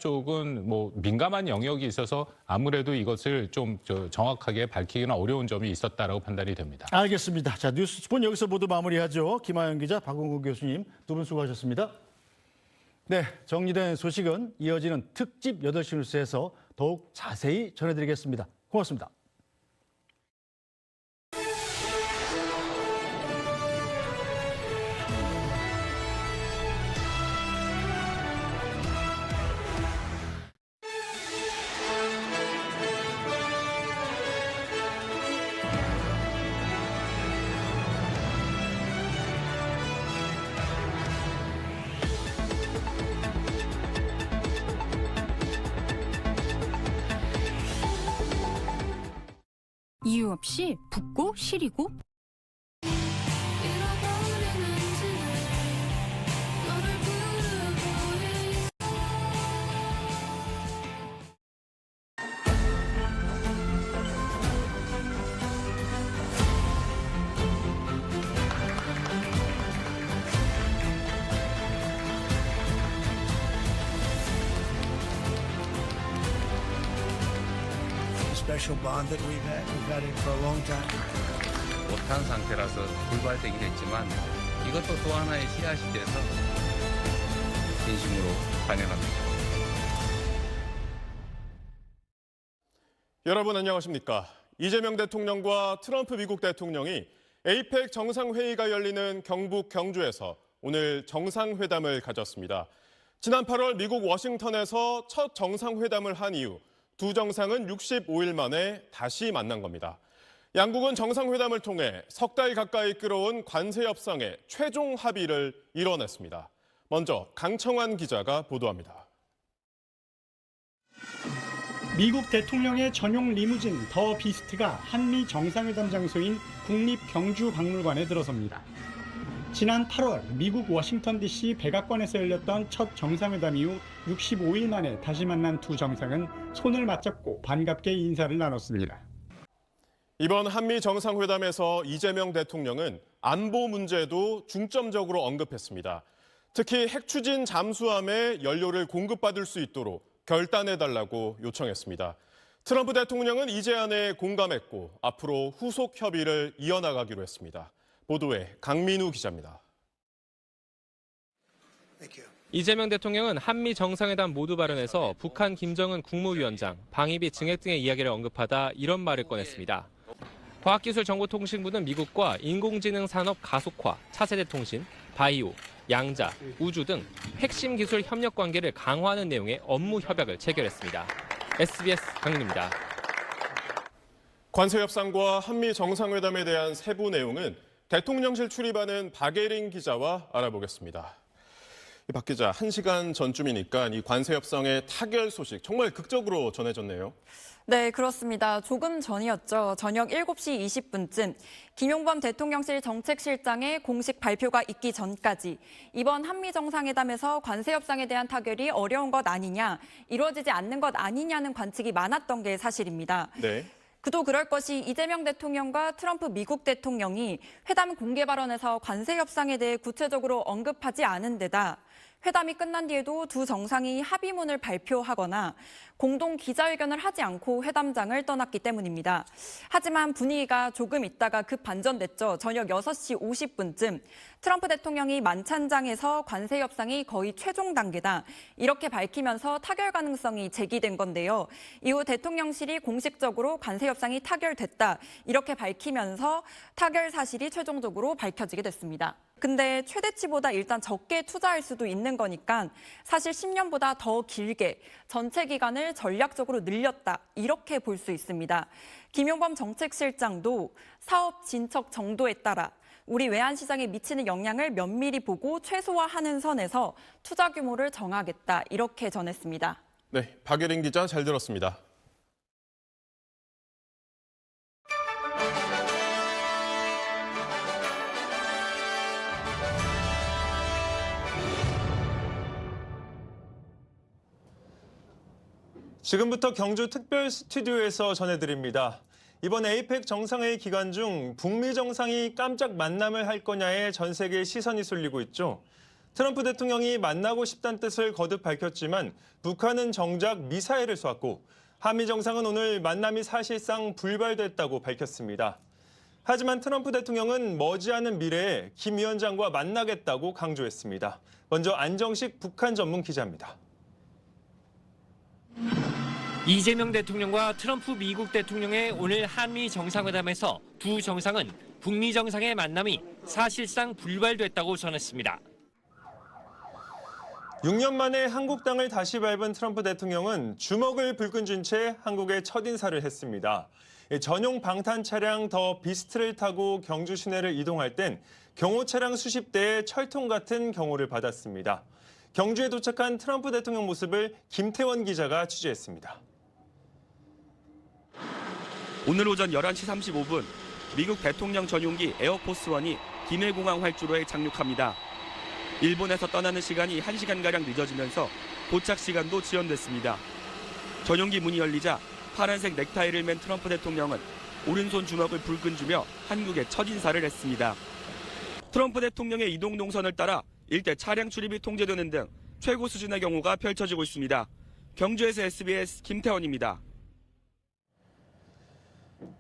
쪽은 뭐 민감한 영역이 있어서 아무래도 이것을 좀 정확하게 밝히기는 어려운 점이 있었다라고 판단이 됩니다. 알겠습니다. 자, 뉴스 스폰 여기서 모두 마무리하죠. 김하영 기자, 박원국 교수님 두 분 수고하셨습니다. 네, 정리된 소식은 이어지는 특집 8시 뉴스에서 더욱 자세히 전해드리겠습니다. 고맙습니다. 이유 없이 붓고 시리고 special bond that we've had it for a long time. 못한 상태라서 불발되긴 했지만 이것도 또 하나의 씨앗이 돼서 진심으로 환영합니다. 여러분 안녕하십니까? 이재명 대통령과 트럼프 미국 대통령이 에이펙 정상회의가 열리는 경북 경주에서 오늘 정상회담을 가졌습니다. 지난 8월 미국 워싱턴에서 첫 정상회담을 한 이후 두 정상은 65일 만에 다시 만난 겁니다. 양국은 정상회담을 통해 석 달 가까이 끌어온 관세 협상의 최종 합의를 이뤄냈습니다. 먼저 강청환 기자가 보도합니다. 미국 대통령의 전용 리무진 더 비스트가 한미 정상회담 장소인 국립경주박물관에 들어섭니다. 지난 8월 미국 워싱턴 DC 백악관에서 열렸던 첫 정상회담 이후 65일 만에 다시 만난 두 정상은 손을 맞잡고 반갑게 인사를 나눴습니다. 이번 한미 정상회담에서 이재명 대통령은 안보 문제도 중점적으로 언급했습니다. 특히 핵 추진 잠수함에 연료를 공급받을 수 있도록 결단해달라고 요청했습니다. 트럼프 대통령은 이 제안에 공감했고 앞으로 후속 협의를 이어나가기로 했습니다. 보도에 강민우 기자입니다. 이재명 대통령은 한미 정상회담 모두 발언에서 북한 김정은 국무위원장, 방위비 증액 등의 이야기를 언급하다 이런 말을 꺼냈습니다. 과학기술정보통신부는 미국과 인공지능 산업 가속화, 차세대 통신, 바이오, 양자, 우주 등 핵심 기술 협력 관계를 강화하는 내용의 업무 협약을 체결했습니다. SBS 강민우입니다. 관세 협상과 한미 정상회담에 대한 세부 내용은 대통령실 출입하는 박예린 기자와 알아보겠습니다. 박 기자, 1시간 전쯤이니까 이 관세 협상의 타결 소식 정말 극적으로 전해졌네요. 네, 그렇습니다. 조금 전이었죠. 저녁 7시 20분쯤 김용범 대통령실 정책실장의 공식 발표가 있기 전까지 이번 한미 정상회담에서 관세 협상에 대한 타결이 어려운 것 아니냐, 이루어지지 않는 것 아니냐는 관측이 많았던 게 사실입니다. 네. 그도 그럴 것이 이재명 대통령과 트럼프 미국 대통령이 회담 공개 발언에서 관세 협상에 대해 구체적으로 언급하지 않은 데다 회담이 끝난 뒤에도 두 정상이 합의문을 발표하거나 공동 기자회견을 하지 않고 회담장을 떠났기 때문입니다. 하지만 분위기가 조금 있다가 급 반전됐죠. 저녁 6시 50분쯤 트럼프 대통령이 만찬장에서 관세 협상이 거의 최종 단계다, 이렇게 밝히면서 타결 가능성이 제기된 건데요. 이후 대통령실이 공식적으로 관세 협상이 타결됐다, 이렇게 밝히면서 타결 사실이 최종적으로 밝혀지게 됐습니다. 근데 최대치보다 일단 적게 투자할 수도 있는 거니까 사실 10년보다 더 길게 전체 기간을 전략적으로 늘렸다, 이렇게 볼 수 있습니다. 김용범 정책실장도 사업 진척 정도에 따라 우리 외환시장에 미치는 영향을 면밀히 보고 최소화하는 선에서 투자 규모를 정하겠다, 이렇게 전했습니다. 네, 박예린 기자 잘 들었습니다. 지금부터 경주 특별 스튜디오에서 전해드립니다. 이번 에이펙 정상회의 기간 중 북미 정상이 깜짝 만남을 할 거냐에 전 세계의 시선이 쏠리고 있죠. 트럼프 대통령이 만나고 싶다는 뜻을 거듭 밝혔지만 북한은 정작 미사일을 쏘았고 한미 정상은 오늘 만남이 사실상 불발됐다고 밝혔습니다. 하지만 트럼프 대통령은 머지않은 미래에 김 위원장과 만나겠다고 강조했습니다. 먼저 안정식 북한 전문 기자입니다. 이재명 대통령과 트럼프 미국 대통령의 오늘 한미 정상회담에서 두 정상은 북미 정상의 만남이 사실상 불발됐다고 전했습니다. 6년 만에 한국 땅을 다시 밟은 트럼프 대통령은 주먹을 불끈 쥔 채 한국에 첫인사를 했습니다. 전용 방탄 차량 더 비스트를 타고 경주 시내를 이동할 땐 경호 차량 수십 대의 철통 같은 경호를 받았습니다. 경주에 도착한 트럼프 대통령 모습을 김태원 기자가 취재했습니다. 오늘 오전 11시 35분 미국 대통령 전용기 에어포스1이 기내공항 활주로에 착륙합니다. 일본에서 떠나는 시간이 1시간가량 늦어지면서 도착 시간도 지연됐습니다. 전용기 문이 열리자 파란색 넥타이를 맨 트럼프 대통령은 오른손 주먹을 불끈 쥐며 한국에 첫인사를 했습니다. 트럼프 대통령의 이동 동선을 따라 일대 차량 출입이 통제되는 등 최고 수준의 경호가 펼쳐지고 있습니다. 경주에서 SBS 김태원입니다.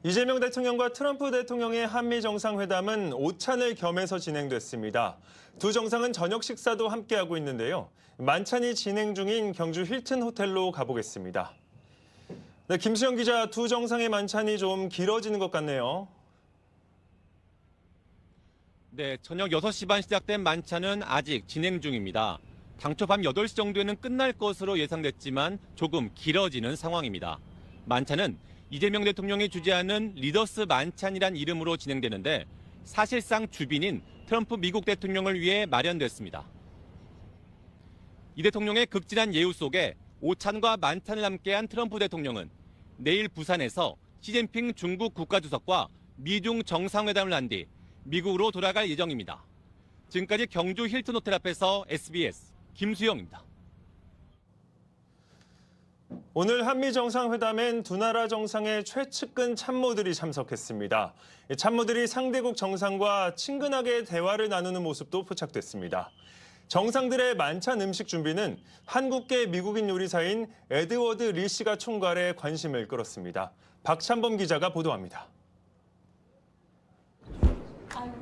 이재명 대통령과 트럼프 대통령의 한미 정상회담은 오찬을 겸해서 진행됐습니다. 두 정상은 저녁 식사도 함께하고 있는데요. 만찬이 진행 중인 경주 힐튼 호텔로 가보겠습니다. 네, 김수영 기자, 두 정상의 만찬이 좀 길어지는 것 같네요. 네, 저녁 6시 반 시작된 만찬은 아직 진행 중입니다. 당초 밤 8시 정도에는 끝날 것으로 예상됐지만 조금 길어지는 상황입니다. 만찬은 이재명 대통령이 주재하는 리더스 만찬이란 이름으로 진행되는데 사실상 주빈인 트럼프 미국 대통령을 위해 마련됐습니다. 이 대통령의 극진한 예우 속에 오찬과 만찬을 함께한 트럼프 대통령은 내일 부산에서 시진핑 중국 국가주석과 미중 정상회담을 한 뒤 미국으로 돌아갈 예정입니다. 지금까지 경주 힐튼 호텔 앞에서 SBS 김수영입니다. 오늘 한미 정상회담엔 두 나라 정상의 최측근 참모들이 참석했습니다. 참모들이 상대국 정상과 친근하게 대화를 나누는 모습도 포착됐습니다. 정상들의 만찬 음식 준비는 한국계 미국인 요리사인 에드워드 리 씨가 총괄해 관심을 끌었습니다. 박찬범 기자가 보도합니다.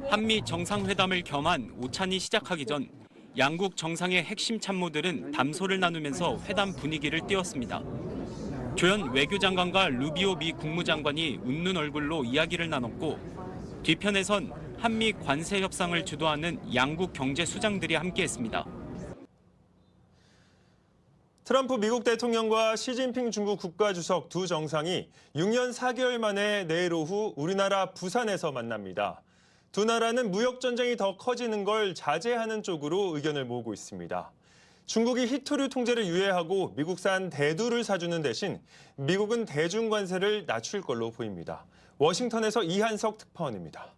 한미 정상회담을 겸한 오찬이 시작하기 전 양국 정상의 핵심 참모들은 담소를 나누면서 회담 분위기를 띄웠습니다. 조현 외교장관과 루비오 미 국무장관이 웃는 얼굴로 이야기를 나눴고 뒤편에선 한미 관세 협상을 주도하는 양국 경제 수장들이 함께했습니다. 트럼프 미국 대통령과 시진핑 중국 국가주석 두 정상이 6년 4개월 만에 내일 오후 우리나라 부산에서 만납니다. 두 나라는 무역 전쟁이 더 커지는 걸 자제하는 쪽으로 의견을 모으고 있습니다. 중국이 히토류 통제를 유예하고 미국산 대두를 사주는 대신 미국은 대중 관세를 낮출 걸로 보입니다. 워싱턴에서 이한석 특파원입니다.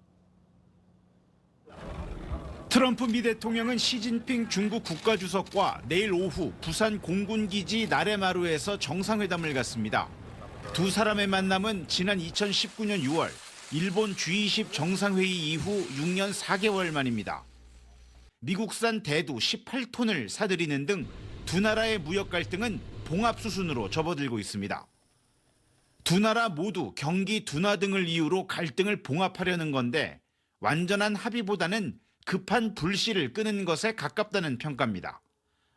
트럼프 미 대통령은 시진핑 중국 국가주석과 내일 오후 부산 공군기지 나레마루에서 정상회담을 갖습니다. 두 사람의 만남은 지난 2019년 6월 일본 G20 정상회의 이후 6년 4개월 만입니다. 미국산 대두 18톤을 사들이는 등 두 나라의 무역 갈등은 봉합 수순으로 접어들고 있습니다. 두 나라 모두 경기 둔화 등을 이유로 갈등을 봉합하려는 건데 완전한 합의보다는 급한 불씨를 끄는 것에 가깝다는 평가입니다.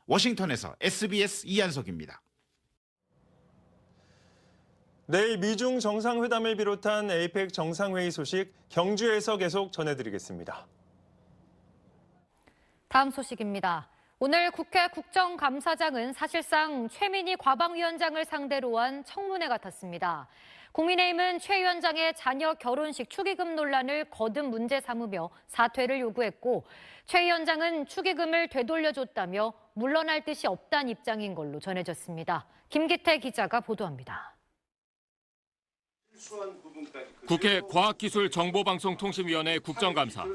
워싱턴에서 SBS 이한석입니다. 내일 미중 정상회담을 비롯한 에이펙 정상회의 소식 경주에서 계속 전해드리겠습니다. 다음 소식입니다. 오늘 국회 국정감사장은 사실상 최민희 과방위원장을 상대로 한 청문회 같았습니다. 국민의힘은 최 위원장의 자녀 결혼식 축의금 논란을 거듭 문제 삼으며 사퇴를 요구했고 최 위원장은 축의금을 되돌려줬다며 물러날 뜻이 없다는 입장인 걸로 전해졌습니다. 김기태 기자가 보도합니다. 국회 과학기술정보방송통신위원회 국정감사.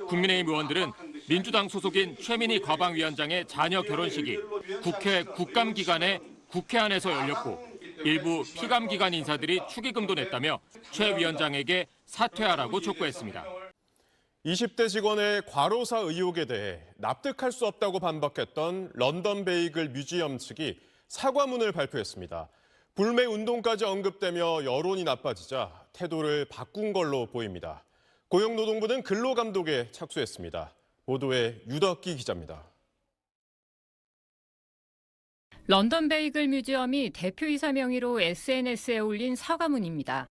국민의힘 의원들은 민주당 소속인 최민희 과방위원장의 자녀 결혼식이 국회 국감기간에 국회 안에서 열렸고 일부 피감기관 인사들이 축의금도 냈다며 최 위원장에게 사퇴하라고 촉구했습니다. 20대 직원의 과로사 의혹에 대해 납득할 수 없다고 반박했던 런던 베이글 뮤지엄 측이 사과문을 발표했습니다. 불매 운동까지 언급되며 여론이 나빠지자 태도를 바꾼 걸로 보입니다. 고용노동부는 근로감독에 착수했습니다. 보도에 유덕기 기자입니다. 런던 베이글 뮤지엄이 대표이사 명의로 SNS에 올린 사과문입니다.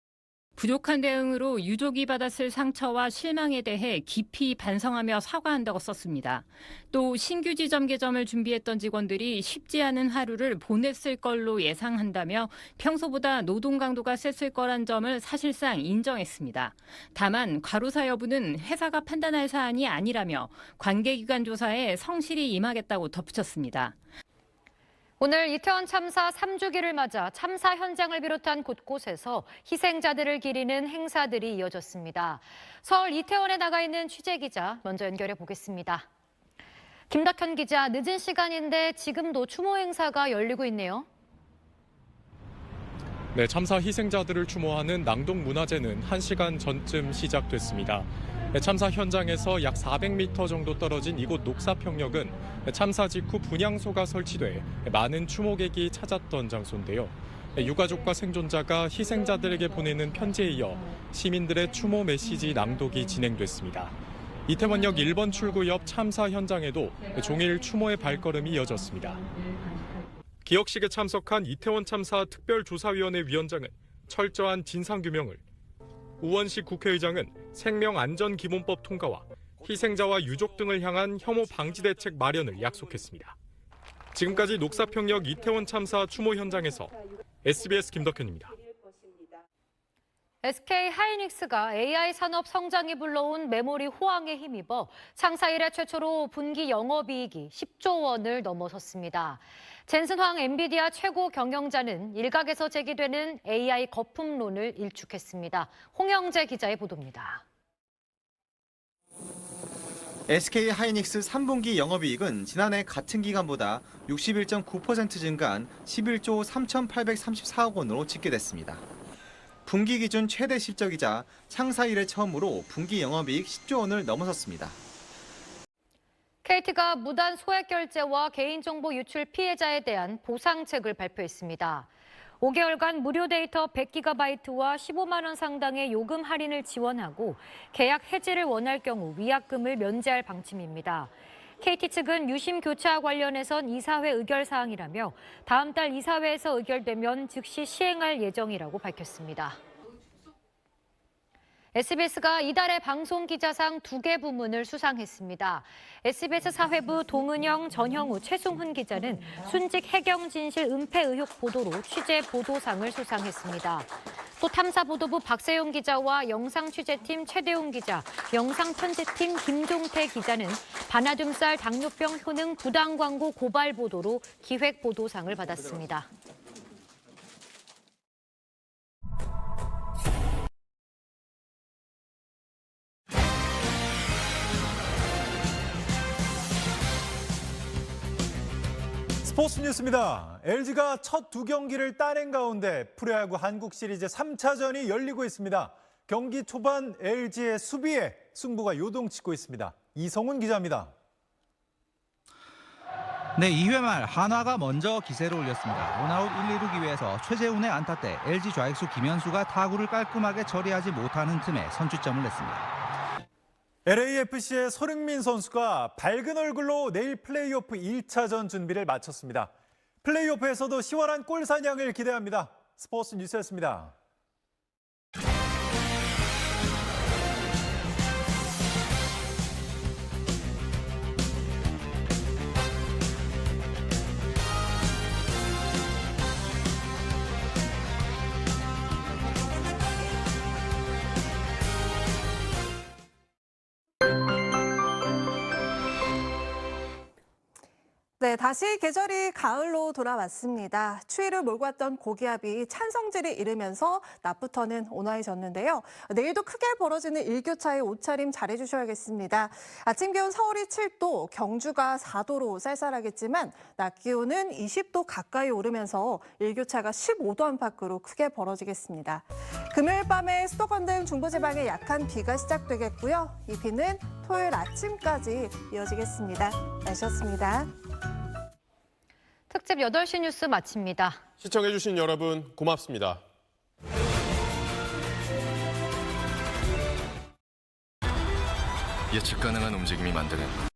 부족한 대응으로 유족이 받았을 상처와 실망에 대해 깊이 반성하며 사과한다고 썼습니다. 또 신규 지점 개점을 준비했던 직원들이 쉽지 않은 하루를 보냈을 걸로 예상한다며 평소보다 노동 강도가 셌을 거란 점을 사실상 인정했습니다. 다만 과로사 여부는 회사가 판단할 사안이 아니라며 관계기관 조사에 성실히 임하겠다고 덧붙였습니다. 오늘 이태원 참사 3주기를 맞아 참사 현장을 비롯한 곳곳에서 희생자들을 기리는 행사들이 이어졌습니다. 서울 이태원에 나가 있는 취재기자 먼저 연결해 보겠습니다. 김덕현 기자, 늦은 시간인데 지금도 추모 행사가 열리고 있네요. 네, 참사 희생자들을 추모하는 낭독문화제는 1시간 전쯤 시작됐습니다. 참사 현장에서 약 400m 정도 떨어진 이곳 녹사평역은 참사 직후 분향소가 설치돼 많은 추모객이 찾았던 장소인데요. 유가족과 생존자가 희생자들에게 보내는 편지에 이어 시민들의 추모 메시지 낭독이 진행됐습니다. 이태원역 1번 출구 옆 참사 현장에도 종일 추모의 발걸음이 이어졌습니다. 기억식에 참석한 이태원 참사 특별조사위원회 위원장은 철저한 진상규명을, 우원식 국회의장은 생명안전기본법 통과와 희생자와 유족 등을 향한 혐오 방지 대책 마련을 약속했습니다. 지금까지 녹사평역 이태원 참사 추모 현장에서 SBS 김덕현입니다. SK 하이닉스가 AI 산업 성장이 불러온 메모리 호황에 힘입어 창사 이래 최초로 분기 영업이익이 10조 원을 넘어섰습니다. 젠슨 황 엔비디아 최고 경영자는 일각에서 제기되는 AI 거품론을 일축했습니다. 홍영재 기자의 보도입니다. SK 하이닉스 3분기 영업이익은 지난해 같은 기간보다 61.9% 증가한 11조 3,834억 원으로 집계됐습니다. 분기 기준 최대 실적이자 창사 이래 처음으로 분기 영업이익 10조 원을 넘어섰습니다. KT가 무단 소액 결제와 개인정보 유출 피해자에 대한 보상책을 발표했습니다. 5개월간 무료 데이터 100GB와 15만 원 상당의 요금 할인을 지원하고 계약 해지를 원할 경우 위약금을 면제할 방침입니다. KT 측은 유심 교체와 관련해선 이사회 의결 사항이라며 다음 달 이사회에서 의결되면 즉시 시행할 예정이라고 밝혔습니다. SBS가 이달의 방송기자상 2개 부문을 수상했습니다. SBS 사회부 동은영, 전형우, 최승훈 기자는 순직 해경진실 은폐 의혹 보도로 취재 보도상을 수상했습니다. 또 탐사보도부 박세용 기자와 영상취재팀 최대웅 기자, 영상편집팀 김종태 기자는 반아듬살 당뇨병 효능 부당 광고 고발 보도로 기획보도상을 받았습니다. 스포츠 뉴스입니다. LG가 첫 2경기를 따낸 가운데 프로야구 한국 시리즈 3차전이 열리고 있습니다. 경기 초반 LG의 수비에 승부가 요동치고 있습니다. 이성훈 기자입니다. 네, 2회 말 한화가 먼저 기세를 올렸습니다. 원아웃 1, 2루 기회에서 최재훈의 안타 때 LG 좌익수 김현수가 타구를 깔끔하게 처리하지 못하는 틈에 선취점을 냈습니다. LAFC의 서흥민 선수가 밝은 얼굴로 내일 플레이오프 1차전 준비를 마쳤습니다. 플레이오프에서도 시원한 골 사냥을 기대합니다. 스포츠 뉴스였습니다. 네, 다시 계절이 가을로 돌아왔습니다. 추위를 몰고 왔던 고기압이 찬성지를 잃으면서 낮부터는 온화해졌는데요. 내일도 크게 벌어지는 일교차에 옷차림 잘해주셔야겠습니다. 아침 기온 서울이 7도, 경주가 4도로 쌀쌀하겠지만 낮 기온은 20도 가까이 오르면서 일교차가 15도 안팎으로 크게 벌어지겠습니다. 금요일 밤에 수도권 등 중부지방에 약한 비가 시작되겠고요. 이 비는 토요일 아침까지 이어지겠습니다. 날씨였습니다. 특집 8시 뉴스 마칩니다. 시청해주신 여러분 고맙습니다. 예측 가능한 움직임이 만드는